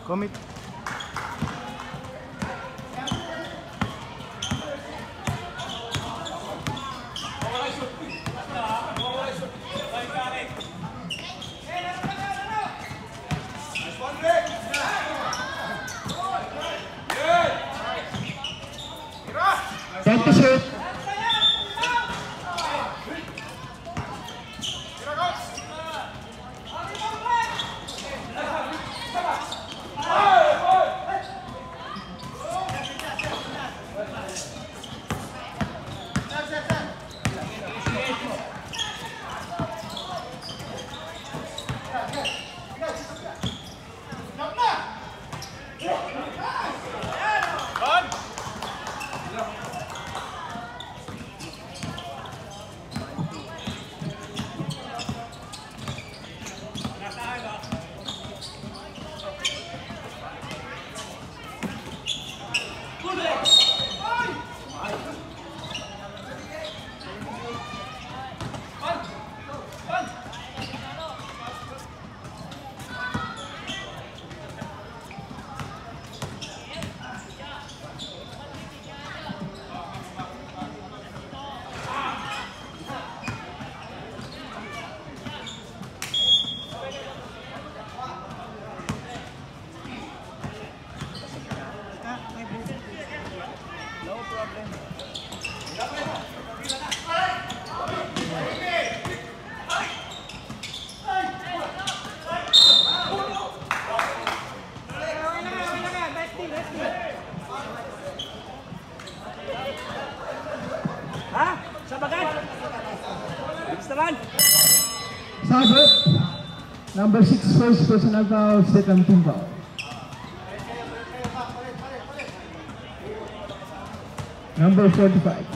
Commit. Time to shoot. Number 6 first personal foul, second team foul. Number 45.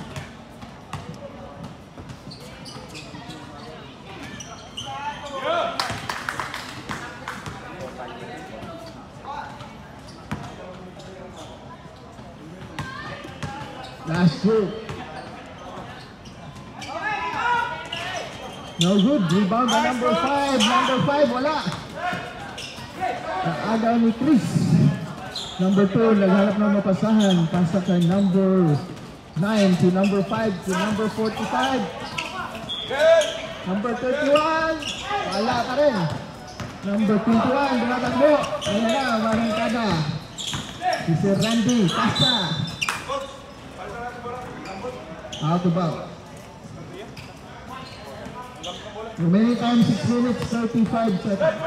Last two. No good. Rebound by number 5. Number 5, wala. Agaw ni Chris. Number 2, naghanap ng mapasahan. Pasa kay number 9 to number 5 to number 45. Number 31. Wala ka rin. Number 21. Dumatakbo. Ayan na, marangkada. Si Sir Randy. Pasa. Out of bounds. Remaining time 6 minutes 35 seconds.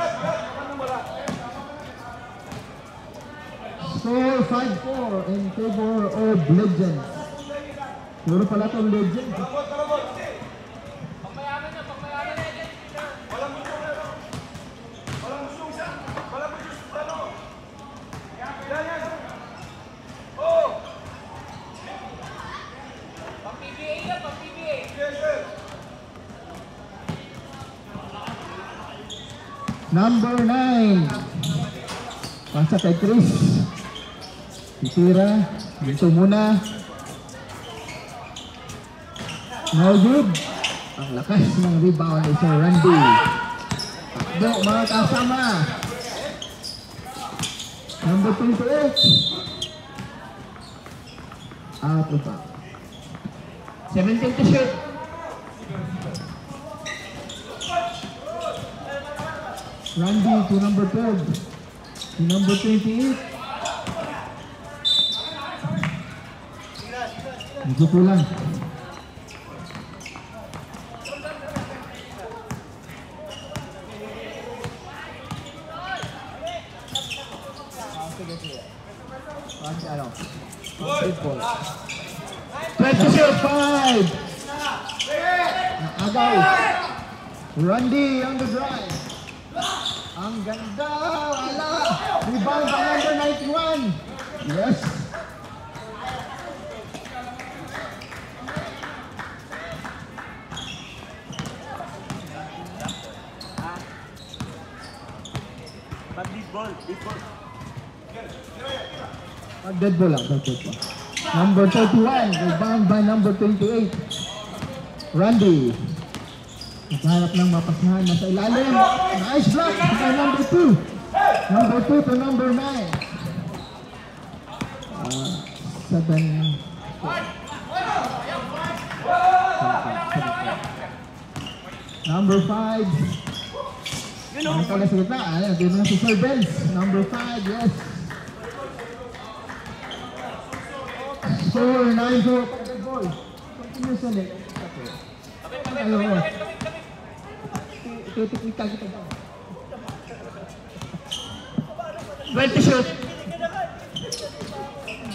Score 5-4 in favor of Legends. Puro pala itong Legends. Number 9. Pasa kay Chris. Titira. Dito muna. No good. Ang lakas ng rebound ni Sir Randy. Takbo mga kasama. Number 28. Out of bounds. 17 to shoot. Randy to number 12. To number 28. Medyo kulang. Basketball. 25. Agaw. Randy on the drive. Ang ganda. Wala. Rebound by number 91. Yes. Dead ball lang. Number 31. Rebound by number 28. Randy. Nagharap ng mapasahan. Nasa ilalim. Nice block by number 2. Number 2 to number 9. 7. Number 5. Ano pala sa gitna? Ayan, dito na si Sir Benz. Number 5, yes. Score 9-0. Ball. Continuous ulit. Ayaw mo. Ito-technical kita daw. 20 shoot.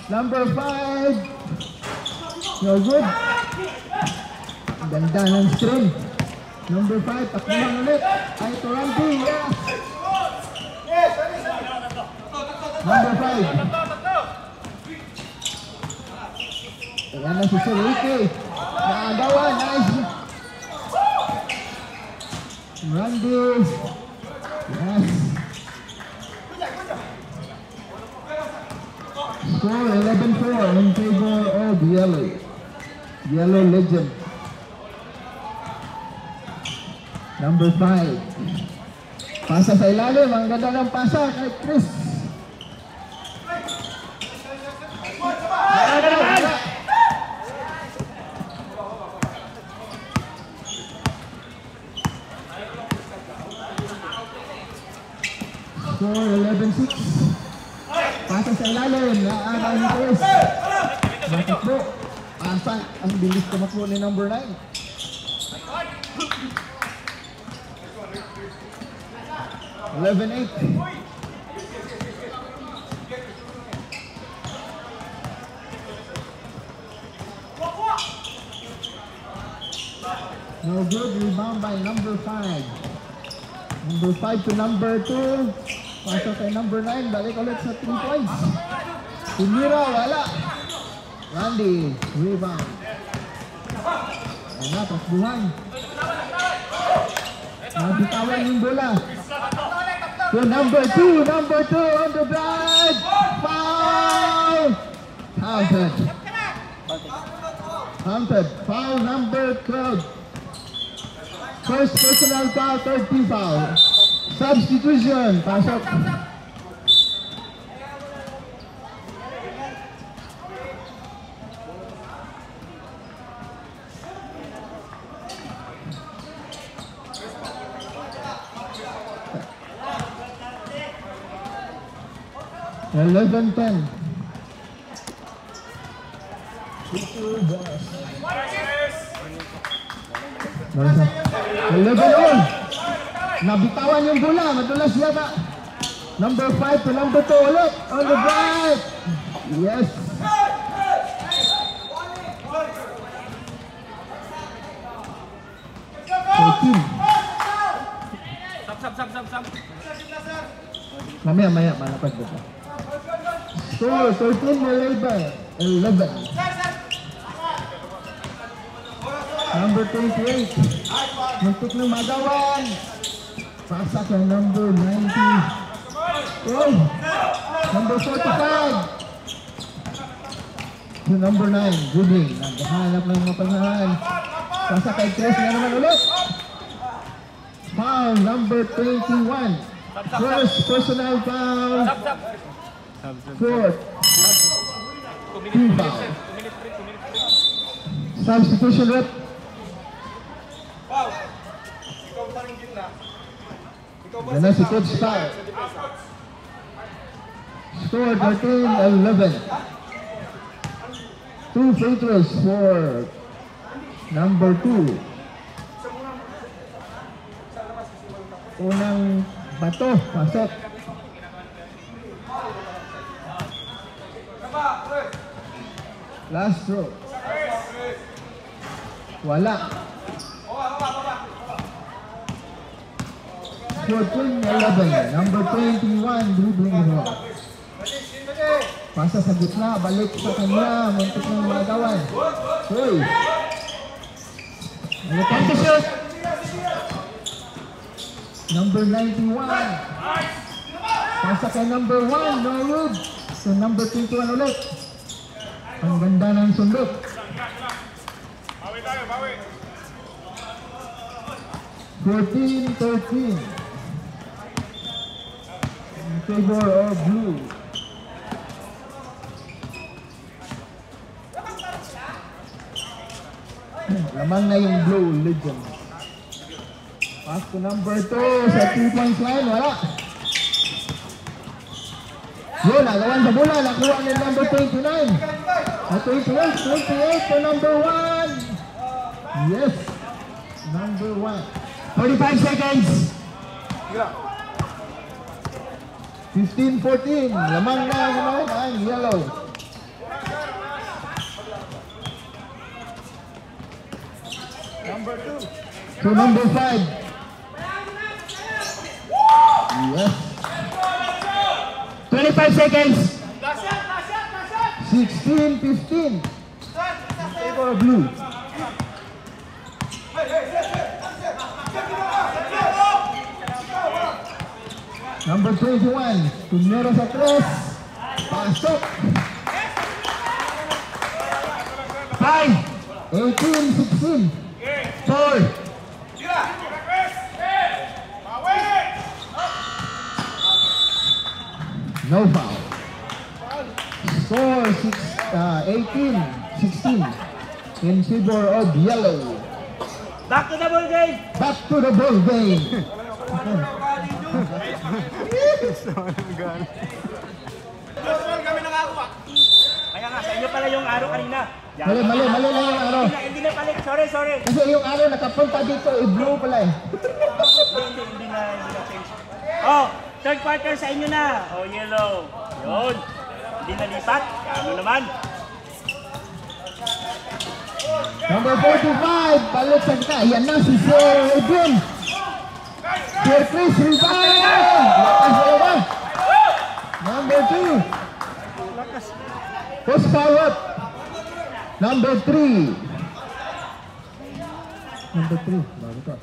Number 5. No good. Ganda ng screen. Number 5. Takbuhan ulit. Ay, ito Randy. Yes. Number 5. Ayan na si Sir Ricky. Naagawa. Nice. Randy. Yes. Score 11-4 in favor of Yellow Legend. Number 5. Pasa sa ilalim. Ang ganda ng pasa kay Chris. Score 11-6. Pasa sa ilalim. Naagaw ni Chris. Matakbo. Pasa. Ang bilis tumakbo ni number 9. No good. Rebound by number 5. Number 5 to number 2. Pasok kay number 9. Balik ulit sa 3 points. Tumira. Wala. Randy. Rebound. Ayan. Takbuhan. Nabitawan yung bola. To number 2 on the drive. Foul. Counted. Foul number 12. First personal foul, third team foul. Substitution. Pasok. 11-10. 11-all. Nabitawan yung bola. Madulas yata. Number 5 to number 2 ulit. On the drive. Yes. Sab. Mamaya, malapad ba ito? Score, 13-11. Number 28. Muntik ng magawan. Pasa kay number 90. Oh, number 45. To number 9, dribbling. Naghahanap ng mapansahan. Pasa kay Chris na naman ulit. Foul, number 21. First personal foul. Fourth. Team foul. Substitution rep. Yan na si Coach Star. Score 13-11. 2 free throws for number 2. Unang bato, pasok. Last throw. Wala. 14-11. Number 21, dribbling mo. Pasa sa gitna, balik sa kanya. Muntik ng magagawan. Hoy. Ano pa sa shoot? Number 91. Pasa kay number 1, no good. So number 21 ulit. Ang ganda ng sundot. Bawi tayo, bawi. 14-13. In favor of blue. Lamang na yung blue legend. Pass to number 2 sa 3-point line. Wala. Yun, nagawan sa bola. Nakuha ni number 29. At 28 to number 1. Yes. Number 1. 45 seconds. 15-14. Lamang na ang yellow. Number 2. To number 5. Yes. 25 seconds. 16-15. For blue. Number 21. Tumero sa 3. Pasok. 5. 18-16. 4. No foul. Score 18-16 in favor of yellow. Back to the ball game. Back to the ball game. Kami nakakuha. Kaya nga, sa inyo pala yung araw kanina. Mali lang yung araw. Hindi na pala. Sorry. Kasi yung araw nakapunta dito, i-blue pala eh. Hindi na change. Oh, third quarter sa inyo na. Oh, yellow. Yun. Hindi nalipat. Ano naman? Number 45, balik sa kita. Yan na si Sir Edwin. Sir Chris, rebound! Lakas na naman. Number 2. Post forward. Number 3. Number 3. Bago ka.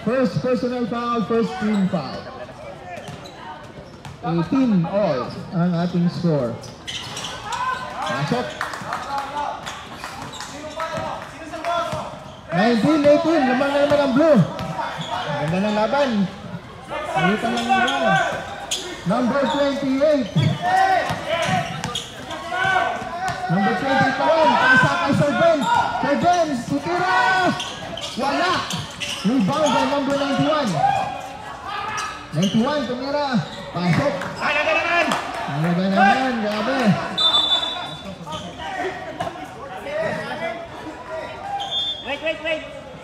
First personal foul, first team foul. 18 all ang ating score. Pasok. 19-18, lamang na naman ang blue. Ganda ng laban. Ulitan lang naman. Number 28. Number 20 pa rin. Pasa kay Sir Ben. Sir Ben, sutira! Wala! Rebound by number 91. 91, tumira. Pasok.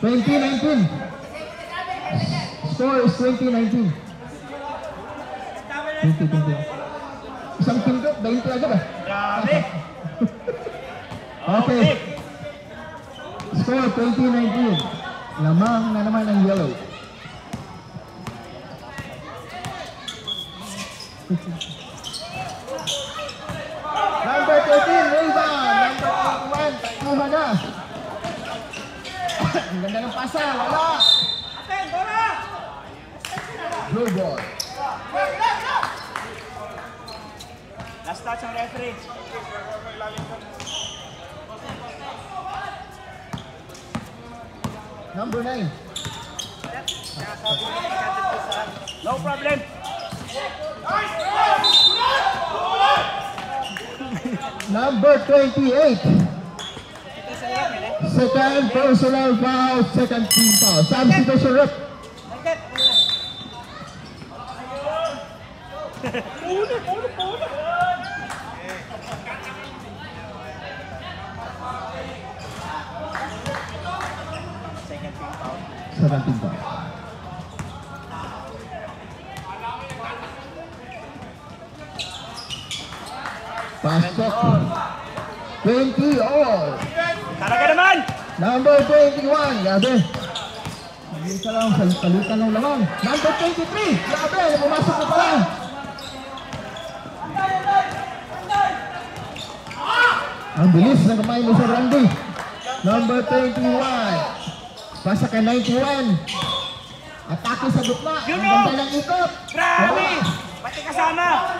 20-19. Score is 20-19. 20-20. Isang team ko, 20 agad ah. Grabe. Okay. Score 20-19. Lamang na naman ang yellow. Number 13, rebound. Number 21, takbuhan na. Ang ganda ng pasa, wala. Blue ball. Last touch ang referee. Number 9. No problem. Number 28. Second personal foul, second team foul. Substitution rep. Second team foul. Pasok. 20 all. Talaga naman. Number 21, grabe. Hindi ka lang, salitan ng lamang. Number 23, grabe, pumasok na pala. Ang bilis ng kamay ni Sir Randy. Number 21. Pasa kay 91. Atake sa gitna. Ang ganda ng ikot. Grabe. Pati kasama.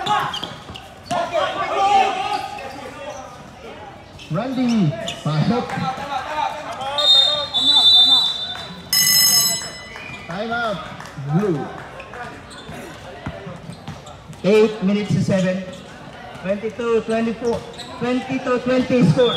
Randy, pasok. Time out. Blue. 8 minutes to 7. 22-24. 22-20 score.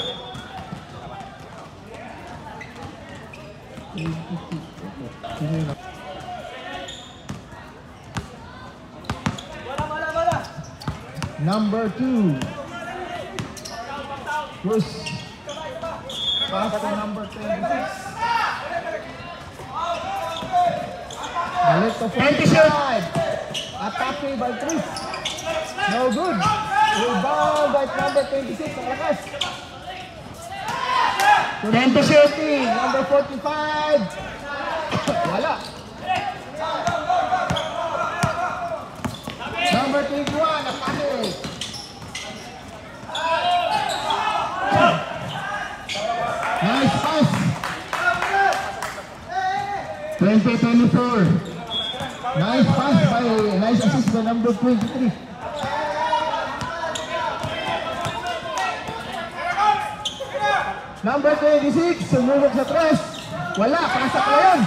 Number 2. Bruce. Pass to number 26. Balik to 45. Atake by 3. No good. Rebound by number 26. Ang lakas. 20 shooting. Number 45. Wala. Number 21. Atake. Nice pass. 20-24. Nice pass by, nice assist by number 23. Number 26, sumulog sa tres. Wala, pasak na yan.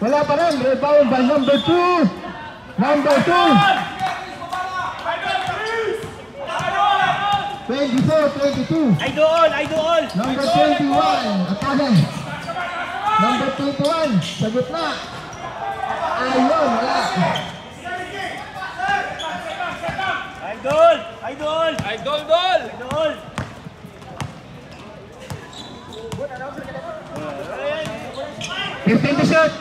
Wala pa rin, rebound by number 2. Number 2. 24-22. I do all. Number 21, Atake. Number 21, sa gitna. Ayun, wala. Idol. 15 to shoot.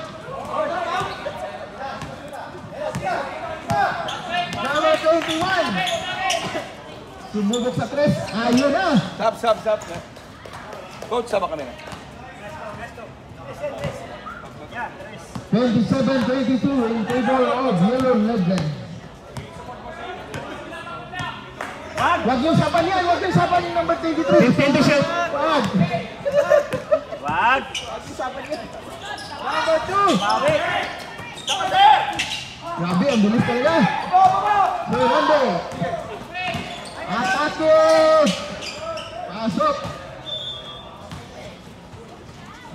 Number 21. Sumubok sa tres. Ayun na. Sab. Coach, sama kami na. 27-22 in favor of Yellow Legend. Wag yung saban yan. Wag yung saban yung number 23. 15 to shoot. Wag. Wag. Number 2. Bawi. Grabe, ang bilis talaga. Sir Randy. Atake. Pasok.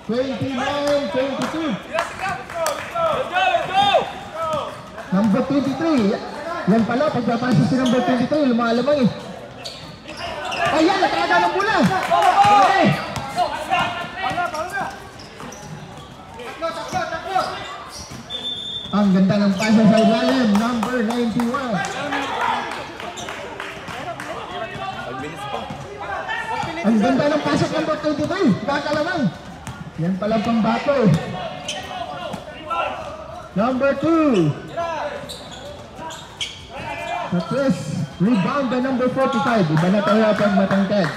29-22. Number 23. Yan pala, pagpapasok si number 23, lumalamang eh. Ayan, natalaga ng bola. Okay. Ang ganda ng pasa sa ilalim, number 91. Ang ganda ng pasok number 23, kakalamang. Yan palang pambato. Number 2. Patrice. Rebound by number 45. Iba na tayo pang matangkad.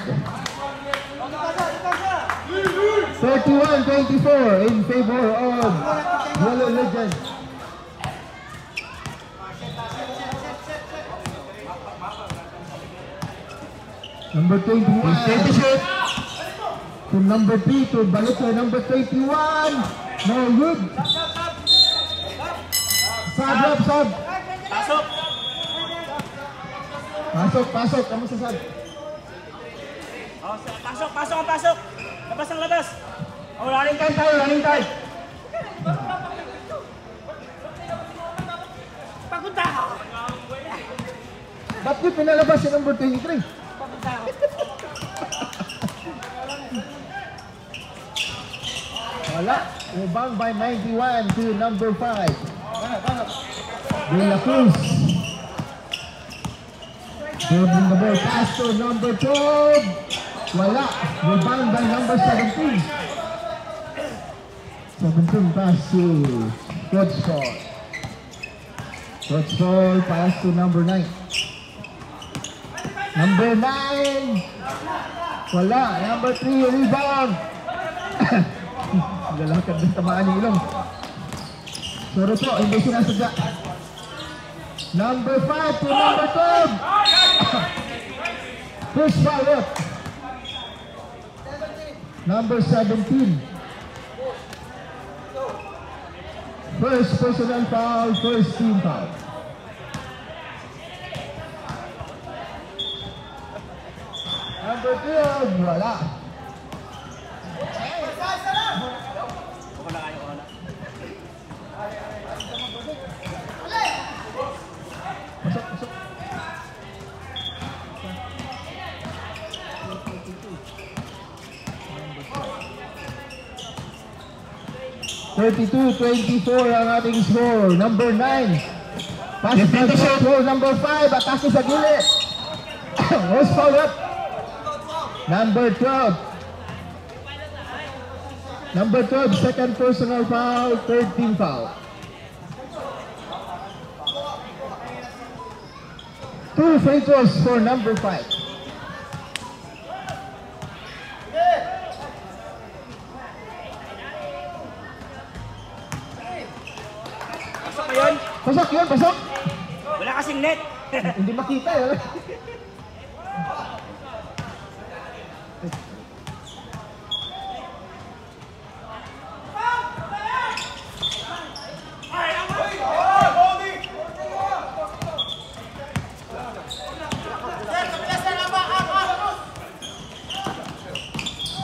31-24 in favor of Yellow Legends. Number 21. To number 3 to balik kay number 21. No good. Sub. Pasok. Pasok. Kamu sa sub. Oh, pasok. Labas. Oh, running time. Papunta ako. Ba't yung pinalabas si number 23? Papunta ako. Wala. Rebound by 91 to number 5. De La Cruz. Dribbling the ball pass to number 12. Wala. Rebound by number 17. 17 pass to Godsport. Godsport pass to number 9. Number 9. Wala. Number 3 rebound. Lalakad ng tamaan yung ilong. Pero po, hindi sinasadya. Number 5 to number 12. Push forward. Number 17. First personal foul, first team foul. Number 12, wala. Ako na. 32-24 ang ating score. Number 9. Pass to number 5. Atake sa gilid. Was foul up. Number 12. Number 12, second personal foul, third team foul. 2 free throws for number 5. Pasok yun, pasok! Wala kasing net. Hindi makita yun.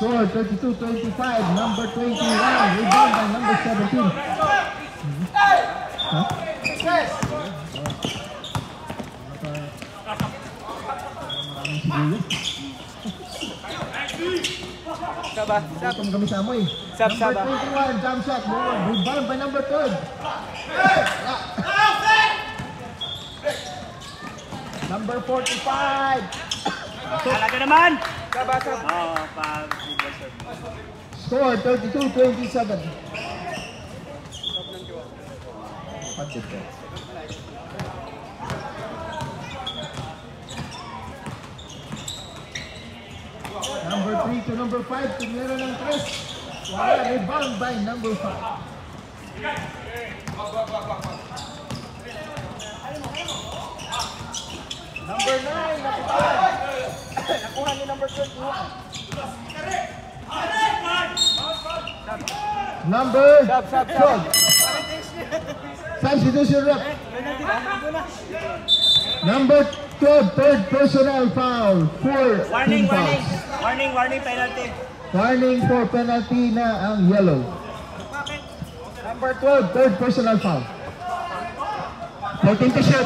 Score 32-25, number 21, rebound by number 17. Huh? Saba. Ito mo kami sa amoy. Saba. Number 21, jump shot, rebound by number 12. Number 45. Talaga naman. Saba. Oh, pag Score 32-27. Number 3 to number 5, tumira ng 3. Wala, rebound by number 5. Number 9, nakuha ni number 21. Number 12. Substitution rep. Number 12, third personal foul. 4 team fouls. Warning, penalty. Warning for penalty na ang yellow. Number 12, third personal foul. 14 to shoot.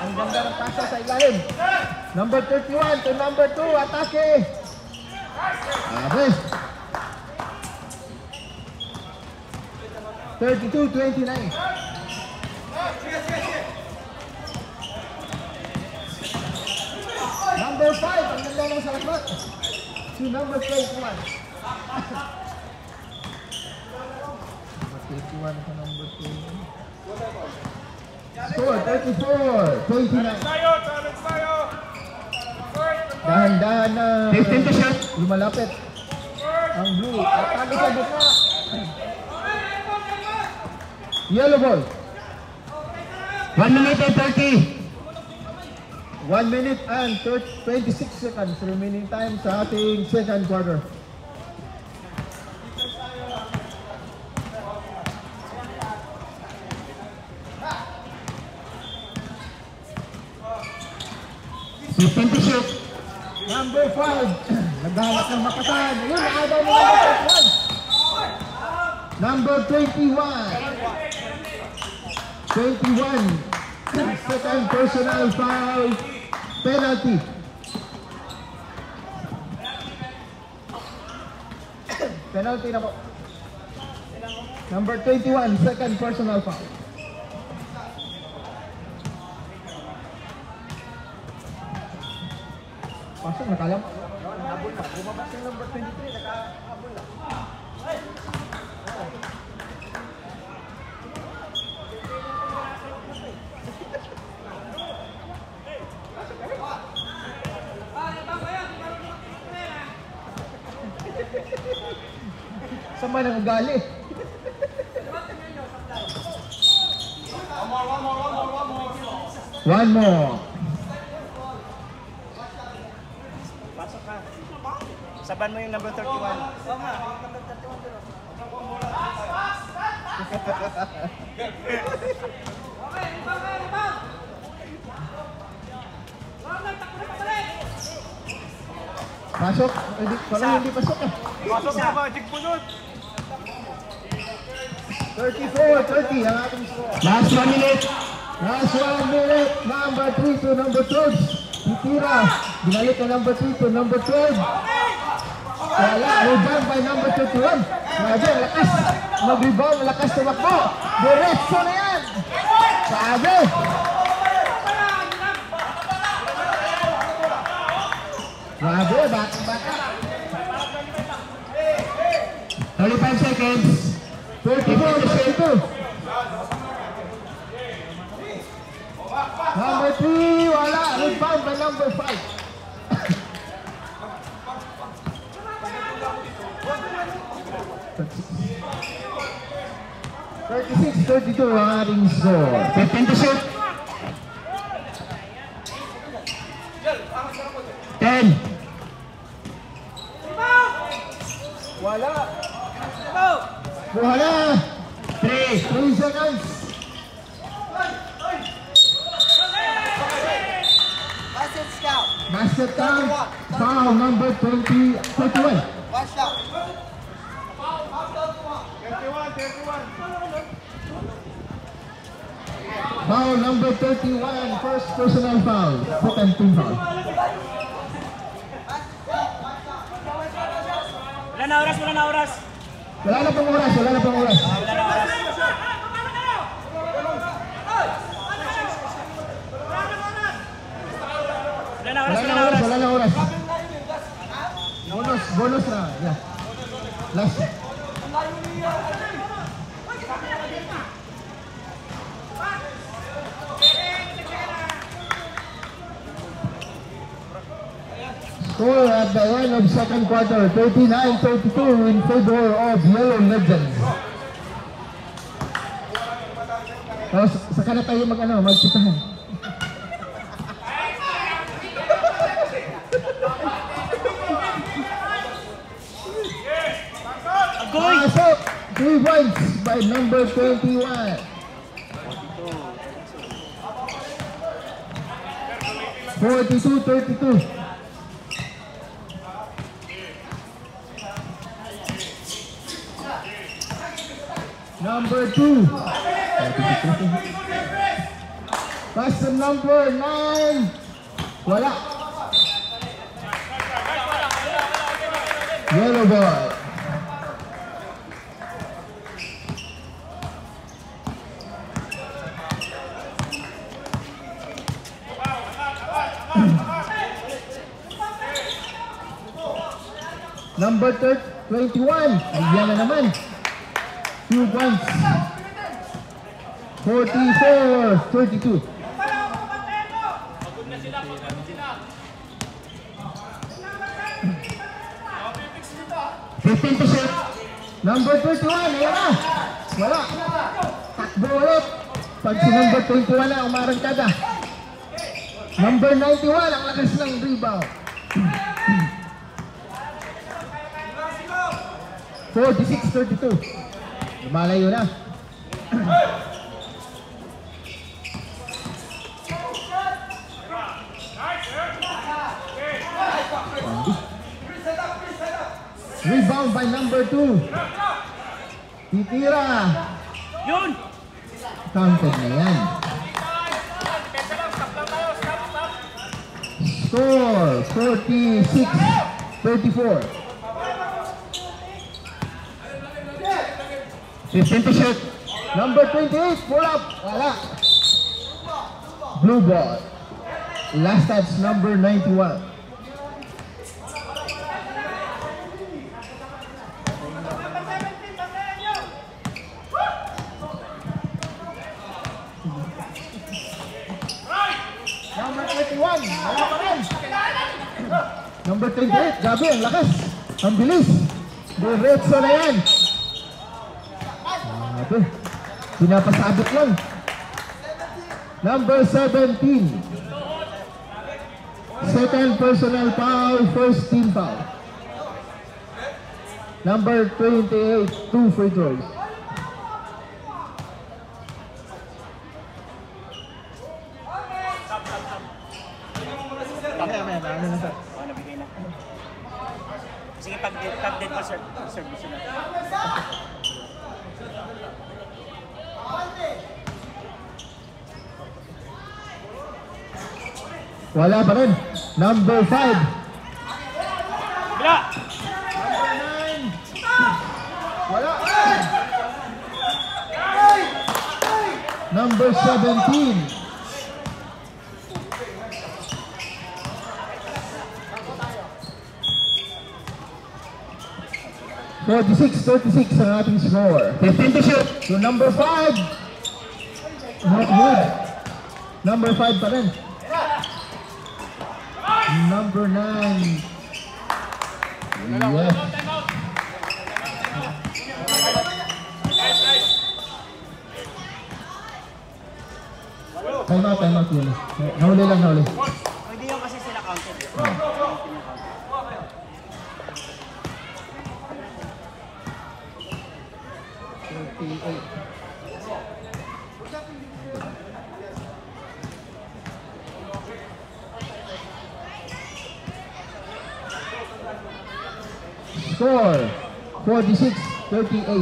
Ang ganda ng pasa sa ilalim. Number 31 to number 2, atake. Abis. 32-29. Number 5, ang ganda ng salamat. To number 21. 31 sa number 2. Score 34-29. Dahan-dahan na 15 to shot. lumalapit ang blue. At tago sa gitna. Yellow ball. 1 minute and 30. 1 minute and 26 seconds remaining time sa ating second quarter. Number 5. Naghahanap ng makasan. Yun, nakabaw mo number 21. 21. Second personal foul. Penalty. Penalty na po. Number 21. Second personal foul. Pasok, nakalam. Habol na. Bumabas yung number 23. Nakahabol na. Sama ng ugali. One more. Pasok ka. Saban mo yung number 31. Oo nga, number 31 pero. Pasok. Parang hindi pasok eh. Pasok na ba? Jig punod. 34-30 ang ating score. Last 1 minute. Last 1 minute. Number 3 to number 12. Titira. Binalik na number 3 to number 12. Wala. Rebound by number 31. Grabe, lakas. Mag-rebound, lakas tumakbo. Diretso na yan. Sabi. Grabe, baka. 35 seconds. 34-32. Number 3, wala. Rebound by number 5. $36-32 ang ating score. 15 to shoot. 10. Wala. Wala. 3 seconds. Basket count. Foul number 21. Watch out. 31. Foul number 31. First personal foul. Second team foul. Wala na oras, wala na oras. Wala na pang oras. Wala na pang oras. Wala na oras. Wala na oras, Wala wala na na oras. oras. Wala na oras. Bonus na. Yeah. Last. Score at the end of second quarter, 39-32 in favor of Yellow Legends. So, saka na tayo magpitahan. Agoy! Pasok! 3 points by number 21. 42-32. Number 2. Pass to number 9. Wala. Yellow ball. Number 21. Ayan na naman. 2 points. 44-32. Number 21, ayan na. Wala. Takbo ulit. Pag si number 21 na, umarangkada. Number 91, ang lakas ng rebound. 46-32. Lumalayo na. Rebound by number 2. Titira. Yun! Counted na yan. Score 46-34. 15 to shoot. Number 28, pull up. Wala. Blue ball. Last touch, number 91. Number 21, wala pa rin. Number 28, grabe, ang lakas. Ang bilis. Diretso na yan. Grabe. Pinapasabot lang. Number 17. Second personal foul, first team foul. Number 28, 2 free throws. Oh, nabigay na. Sige, pag-dead pa, sir. Service na. Wala pa rin. Number 5. Bila! Number 9. Wala. Number 17. 46-36 ang ating score. 15 to shoot. So number 5. Not good. Number 5 pa rin. Number 9. Yes. Time out yun. Nahuli lang, nahuli. Hindi yung kasi sila counted. Score 46-38.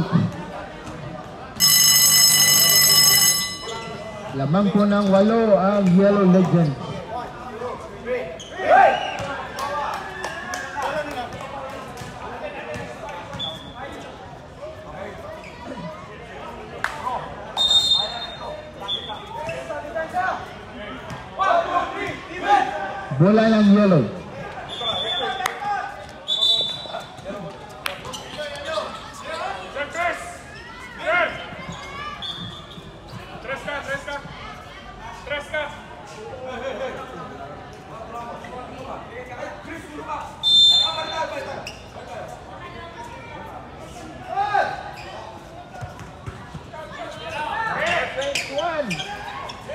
Lamang po ng 8 ang Yellow Legends. Bola ng Yellow.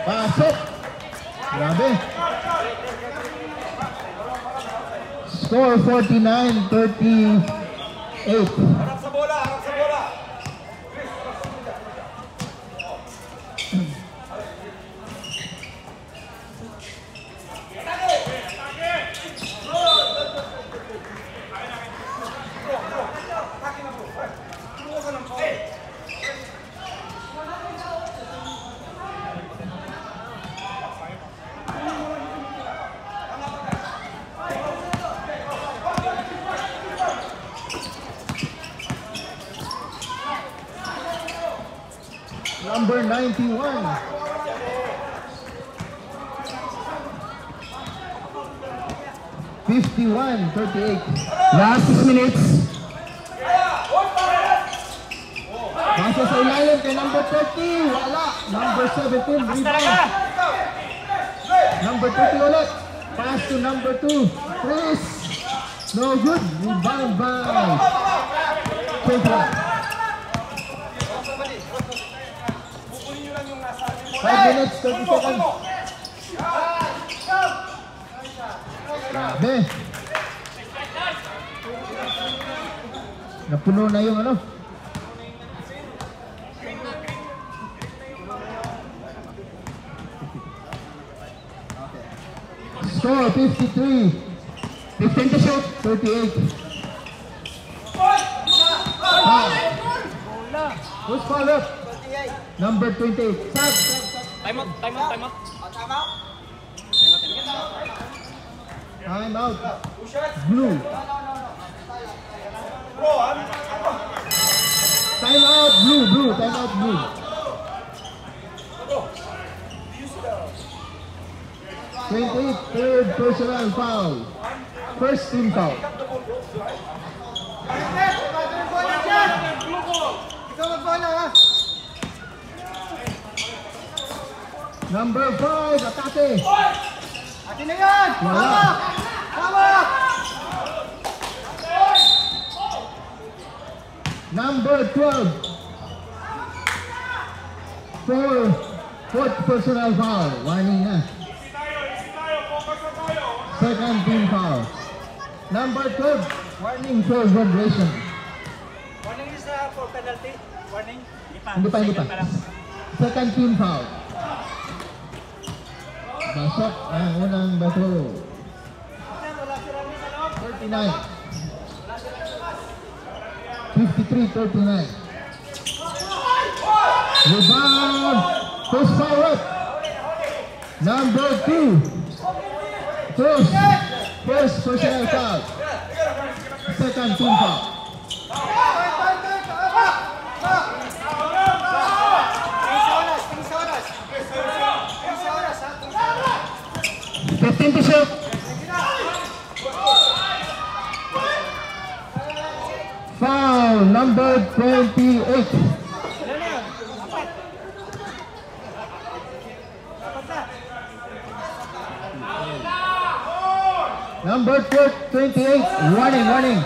Pasok. Grabe. Score 49-38. Harap sa bola, harap sa bola. Number 91. Last 6 minutes. Pasa sa ilalim kay number 30. Wala. Number 17. Lakas Rebound. talaga. Number 30 ulit. Pass to number 2. Chris. No good. Rebound by 21. 5 minutes, 30 seconds. Grabe. Napuno na yung ano. Score 53. 15 to shoot. 38. Who's foul up? Number 28. Time out. Time out. Blue. Time out blue. Time out blue. Third personal foul. First team foul. Number 5, atake. Atin na yan! Wala. Tama! Number 12. Fourth personal foul. Warning na. Second team foul. Number 12. Warning for vibration. Warning is for penalty. Warning. Hindi pa. Second team foul. Basok ang unang bato. 39. 53-39. Rebound. First foul up. Number 2. First personal foul. Second team foul. 15 to shoot. Foul number 28. Number 28. Warning.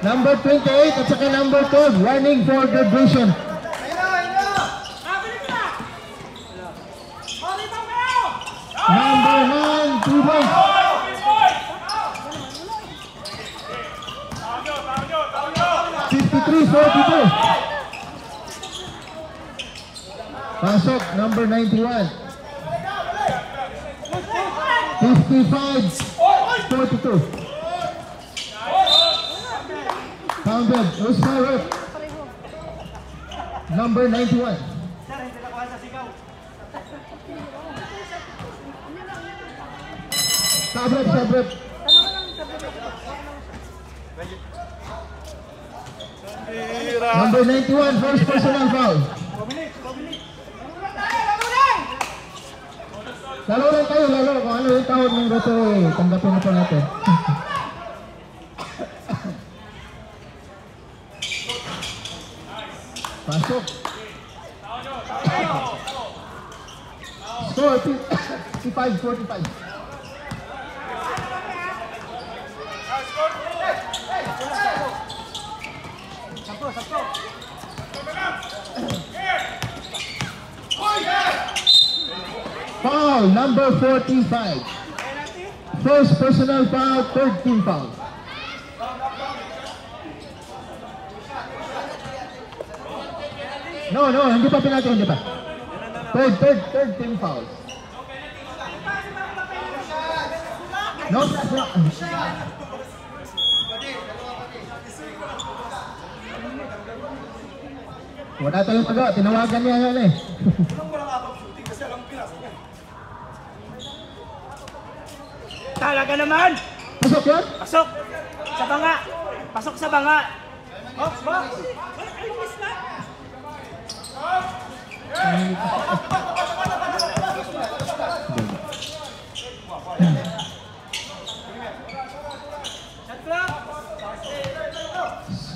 Number 28 at saka number 12. Warning for vibration. Number 9, 2 points. 53-42. Pasok, number 91. 55-42. Pounded, Oscar up. Number 91. Sabrep. Number 91, first personal foul. Lalo lang kayo, kung ano yung tawag ng referee, tanggapin na po natin. Pasok. Score 55-45. Foul number 45. First personal foul, third team foul. No, hindi pa penalty, hindi pa. Third team foul. No. Wala tayong pagawa, tinawagan niya yan eh. Talaga naman! Pasok yan? Pasok! Sa banga! Pasok sa banga!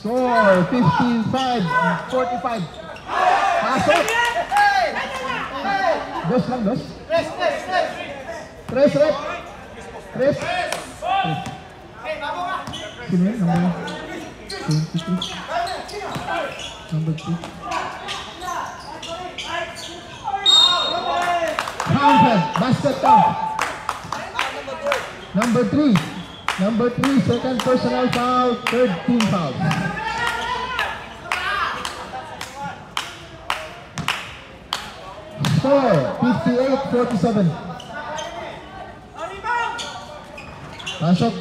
Score 55-45. Pasok. Dos lang, dos. Tres, rep. Tres. Sino yun? Number 23. Number 2. Counted. Basket count. Number 3. Number 3, second personal foul, third team foul. Score 58-47. Pasok.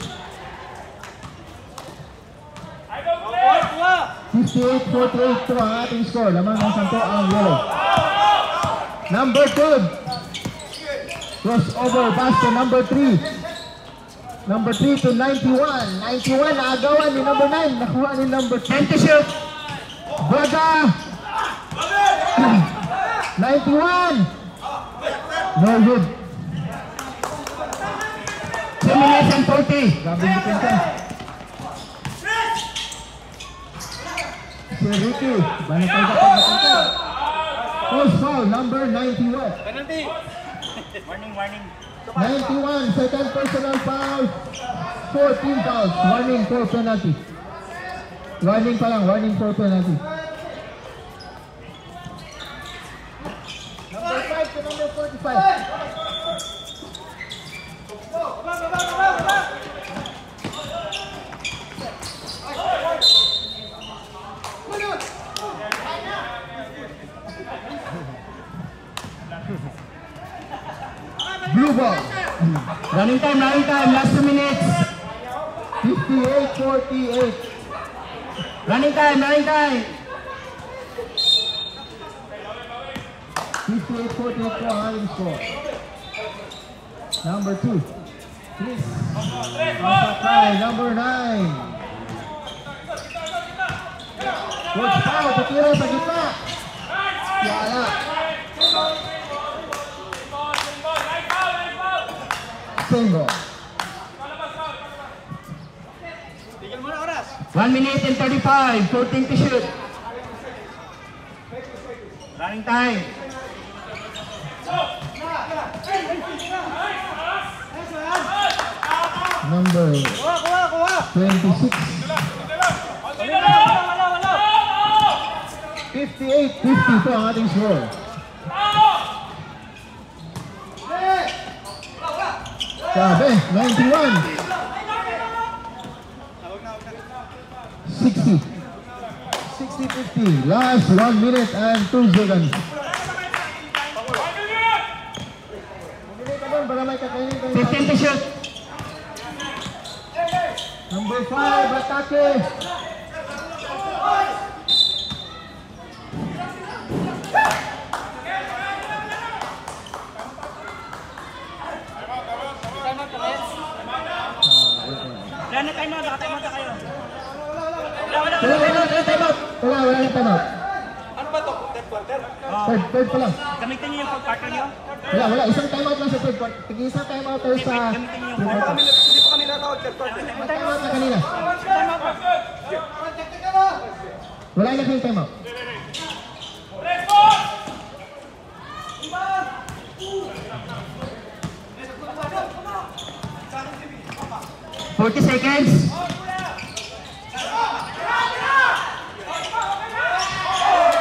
58-48 to ang ating score. Lamang ng 10 ang yellow. Number 2. Crossover pass to number 3. Number 3 to 91. 91 naagawan ni number 9. Nakuha ni number 20 shoot. Braga. 91. No good. 2 minutes and 40. Grabe yung depensa. Si Ricky. Balik tayo kapag napunta. First foul, number 91. Penalty. Warning. 91, second personal foul, 14 fouls, warning for penalty. Warning pa lang, warning for penalty. Number 5 to number 45. Blue ball. Running time, last 2 minutes. 58-48. Running time. 58-48 po ang ating score. Number 2. Chris. Masakay, number 9. Coach Pao, tutira sa gitna. Yala. Single. 1 minute and 35, 14 to shoot. Running time. Number 26. 58-50 po ang ating score. Sabi, 91. 60. 60-50. Last 1 minute and 2 seconds. Bumili ka doon para may kakainin kayo. 15 to shoot. Number 5, atake. Wala na time out, naka-time out na kayo. Wala na time out. Ano ba ito? Third quarter? Third pa lang. Gamitin niyo yung fourth quarter niyo. Wala. Isang time out lang sa third quarter. Tig-isang time out tayo sa... Gamitin niyo yung fourth quarter. Hindi pa kami natawag third quarter. Time out na kanina. Time out. Wala na kayong time out. Forty seconds.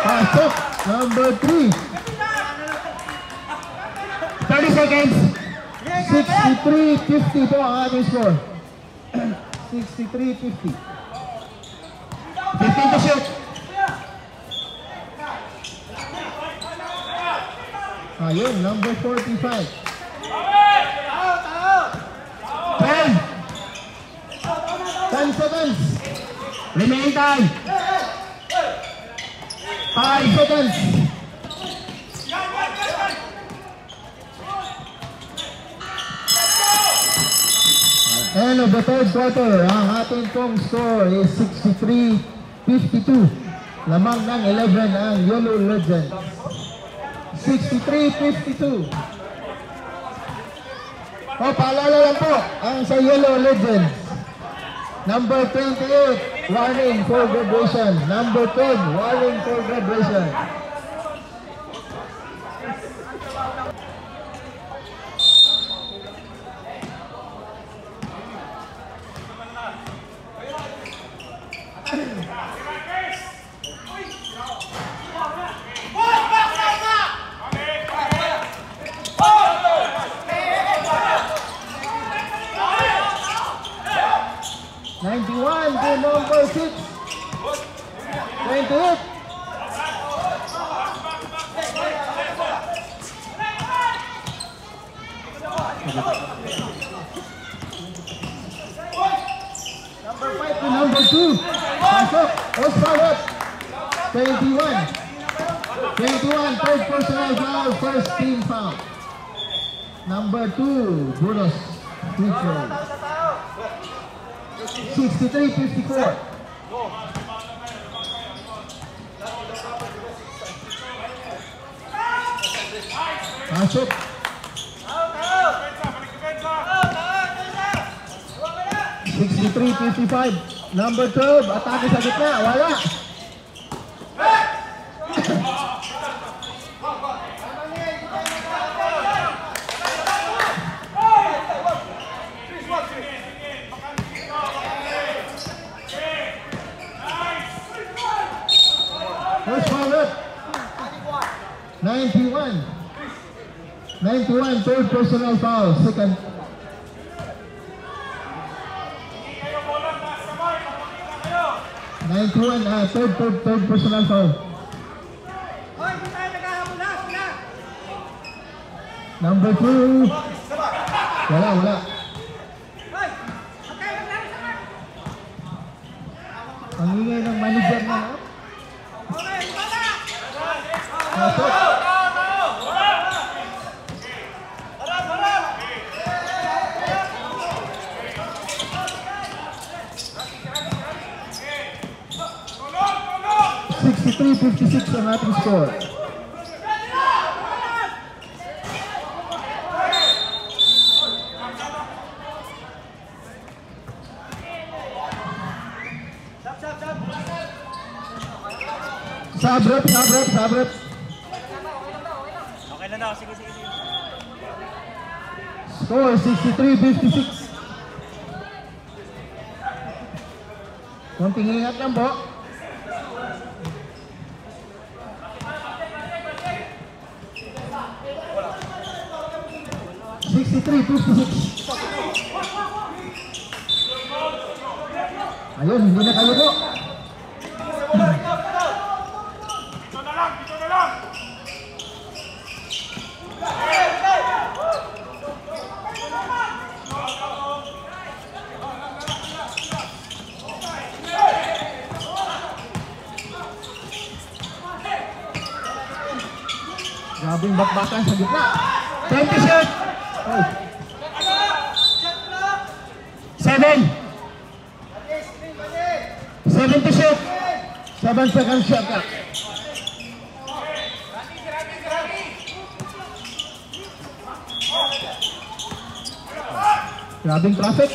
Pasok. Number 3. 30 seconds. 63-50 po ang ating score. 63-50. 15 to shoot. Ayun, number 45. 12. 10 seconds. Remaining time. 5 seconds. End of the third quarter. Ang ating pong score is 63-52. Lamang ng 11 ang Yellow Legends. 63-52. Paalala lang po ang sa Yellow Legends. Number 28, warning for graduation. Number 10, warning for graduation. To number 6, 28. Number 5 to number 2. Pasok. Osvaldo. 21. 21. Third personal foul. First team foul. Number 2. Buros. 63-54. Pasok. 63-55. Number 12, atake sa gitna, wala. First foul up. 91. 91, third personal foul, second. Third personal foul. Number 2. Wala. Ang ingay ng manager na. Pasok. $63-56 ang ating score. Sabrap. Okay na daw, sige. Score 63-56. Konting ingat lang po. Ayun, hindi na kayo po. Dito na lang. Grabing bakbakan sa gitna. 20 shot. 7 to shoot. 7 seconds shot clock. Grabing traffic.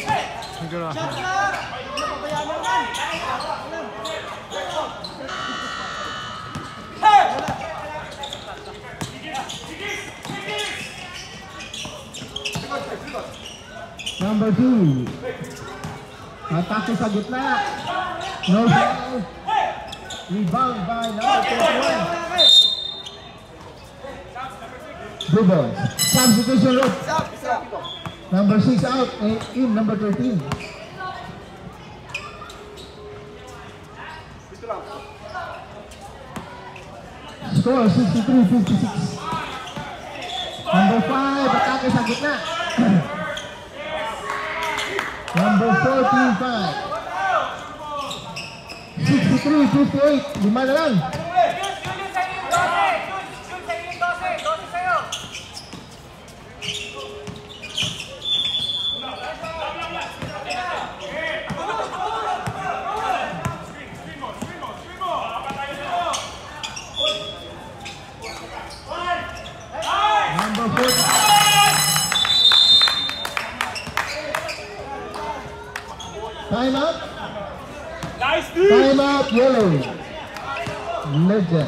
Number 2. Atake sa gitna. No foul. Rebound by number 21. Dribble. Substitution route. Number 6 out. In number 13. Score 63-56. Number 5. Atake sa gitna. Number 45. 63-58. 5 na lang. Number 40. Time out. yellow. Legend.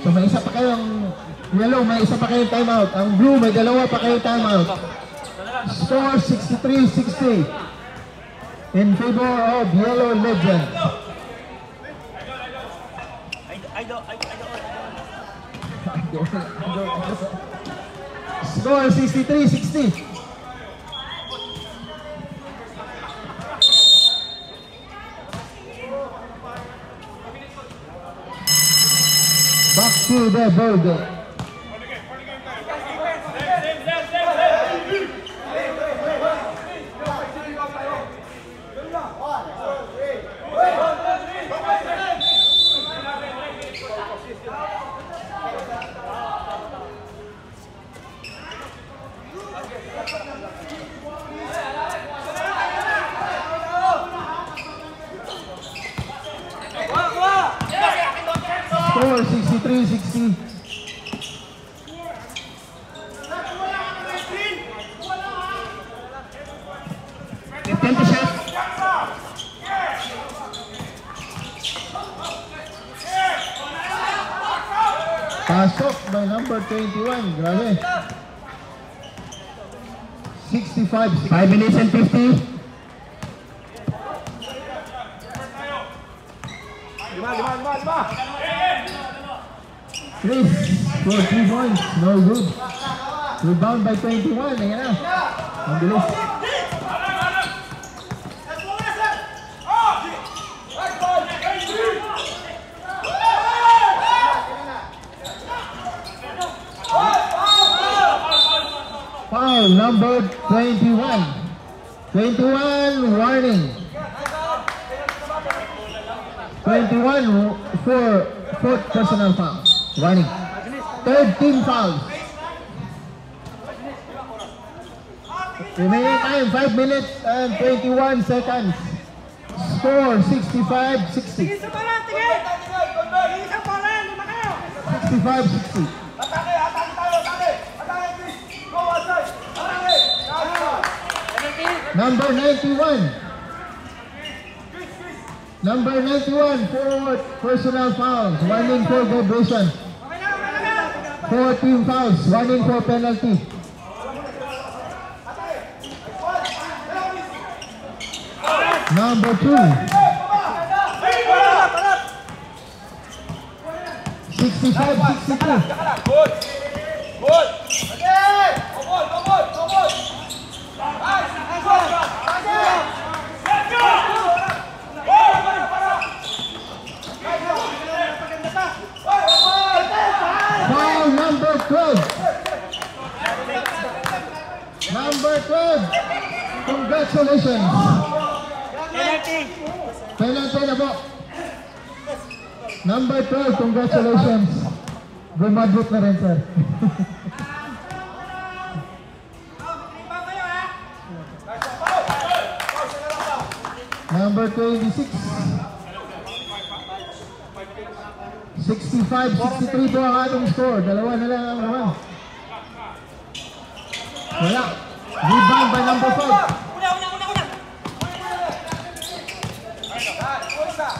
So may isa pa kayong yellow, may isa pa kayong timeout. Ang blue, may dalawa pa kayong timeout. Score 63-60 in favor of Yellow Legend. Score 63-60. Back to the ball game. Score 63-60. Pasok by number 21. Grabe. 65. 5 minutes and 50. Chris for 3 points. No good. Rebound by 21. Ayan na. Ang bilis. Foul number 21. 21 warning. 21 for fourth personal foul. Warning. 13 fouls. Remaining time 5 minutes and 21 seconds. Score 65-60. 65-60. Number 91. Number 91 for personal fouls. Warning for vibration. 14 fouls. Warning for penalty. Number 2. 65-62. Foul number 12. Number 12. Congratulations. Penalty na po. Number 12, congratulations. Gumadbot na rin, sir. Number 26. 65-63 po ang ating score. Dalawa na lang ang naman. Wala. Rebound by number 5.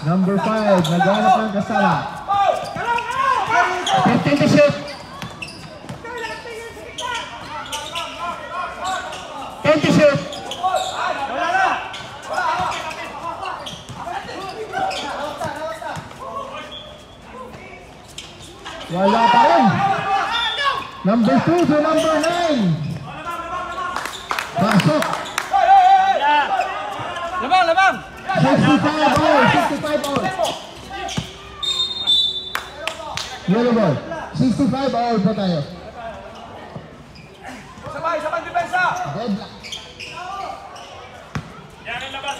Number 5, naghanap ng kasala. 15 to shoot. 10 to shoot. Wala pa rin. Number 2 to number 9. Pasok. Labang! 65 all. Yellow ball. 65 all po tayo. Sabay depensa! Deadlock. Yan ang labas.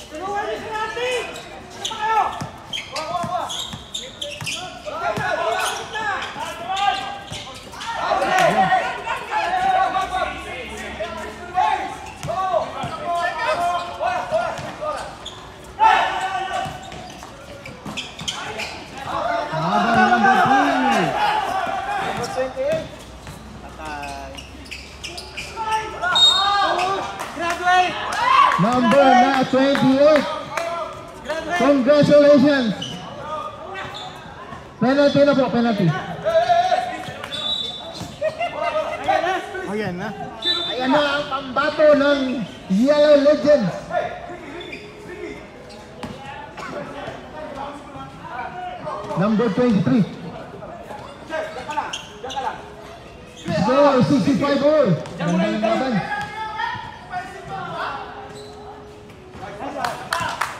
Tulungan niyo si Randy! Ano pa kayo? Wah! Number 3. Number 28. Patay. 28. Congratulations. Penalty na po, penalty. Ayan na. Ayan na ang pambato ng Yellow Legends. Number 23. Score 65 all. Ganda ng laban.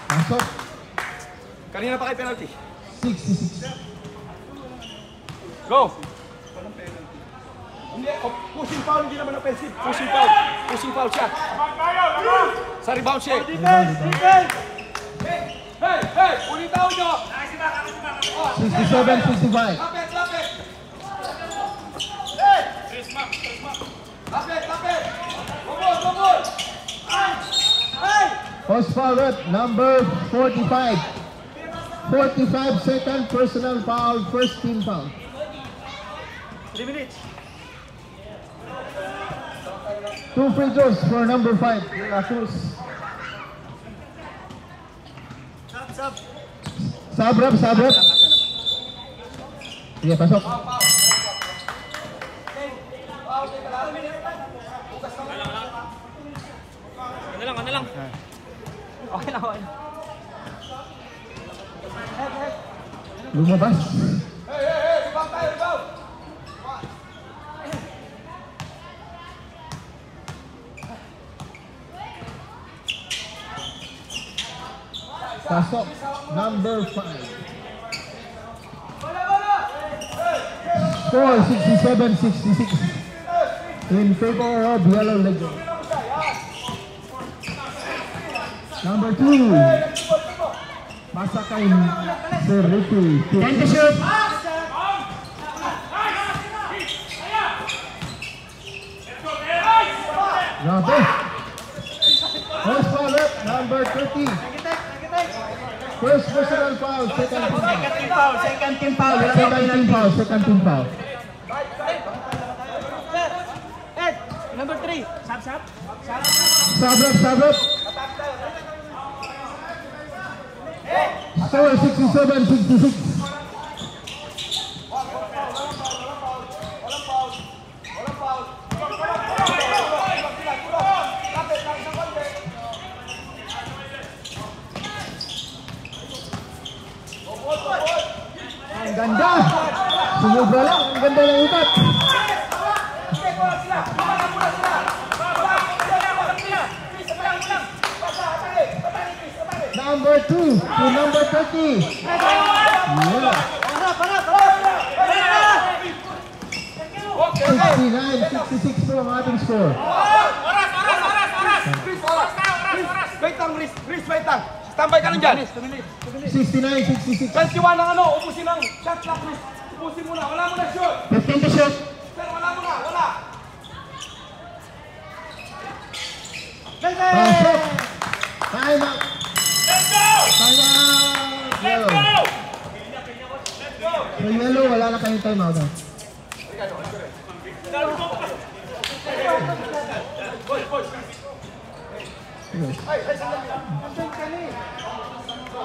Pasok. Kanina pa kay penalty. 66. Go! Hindi, pushing foul, hindi naman offensive. Pushing foul. Pushing foul siya. Sa rebound siya. Defense! Hey! Ulit tao nyo! 67-65. Lapit! Lapit! Gobol! Hey! Post foul rep number 45. 45 second personal foul, first team foul. 3 minutes. 2 free throws for number 5, De La Cruz. Sub rep. Sige, pasok. Ano lang. Okay na. Lumabas. Rebound tayo. Pasok. Number 5. Score 67-66 in favor of Yellow Legends. Number 2. Pasa kay Sir Ricky. And the shoot. Grabe. First foul up, number 30. First personal foul, second team foul. Second team foul. Second team foul. Ed, number 3. Sab. Sub up. Score 67-66. Ang ganda! Sumubra lang, ang ganda ng utat. Number 2 to number 30. Yeah. 69-66 po ang ating score. Wait lang. Standby ka lang dyan. 69-66. Kahit siwa ng ubusin ng shot clock, Chris. Ubusin muna. Wala mo na shoot. 15 to shoot. Sir, wala mo na. Wala. Pasok. Time out. Time out. Yellow. So yellow, wala na kayong time out.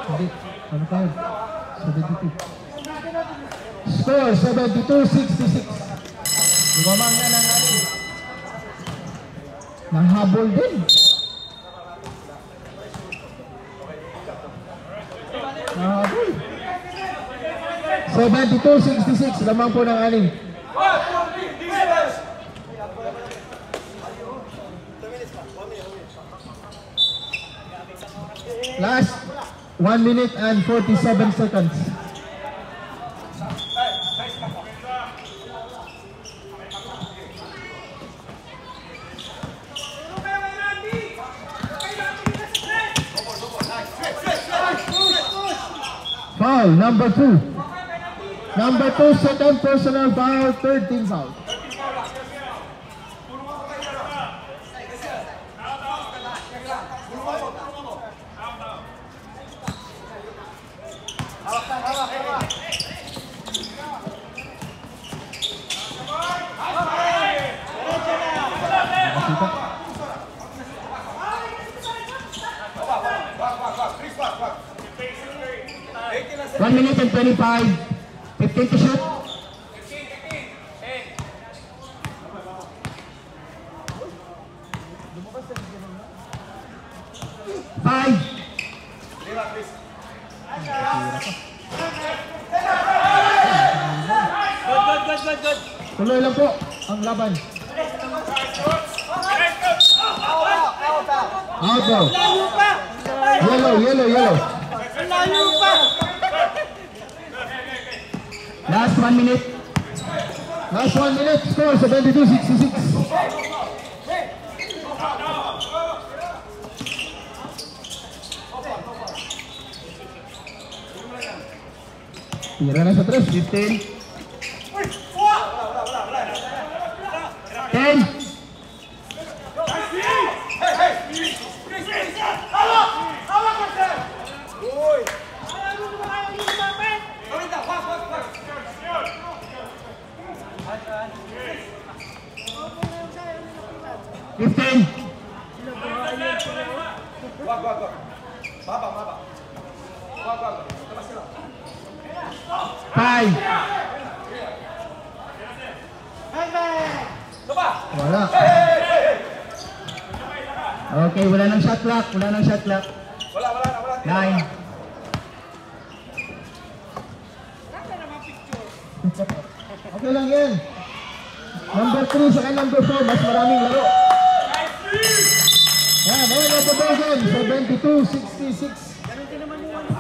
Hindi. Ano tayo? 72. Score 72-66. Lumamang na ng natin. Nanghabol din. Nanghabol. 72-66. Lamang po ng anim. Last 1 minute and 47 seconds. Foul, number 2. Number 2, second personal foul, third team foul. 1 minute and 25. 15 to shoot. 5. Good. Tuloy lang po ang laban. Out daw. Yellow. Last 1 minute. Score 72-66. Tira na sa 3. 15. 10. Wala. Okay, wala nang shot clock. 9. Okay lang yan. Number 3 sa number 4, mas maraming laro. Yan, ayun ang 72-66.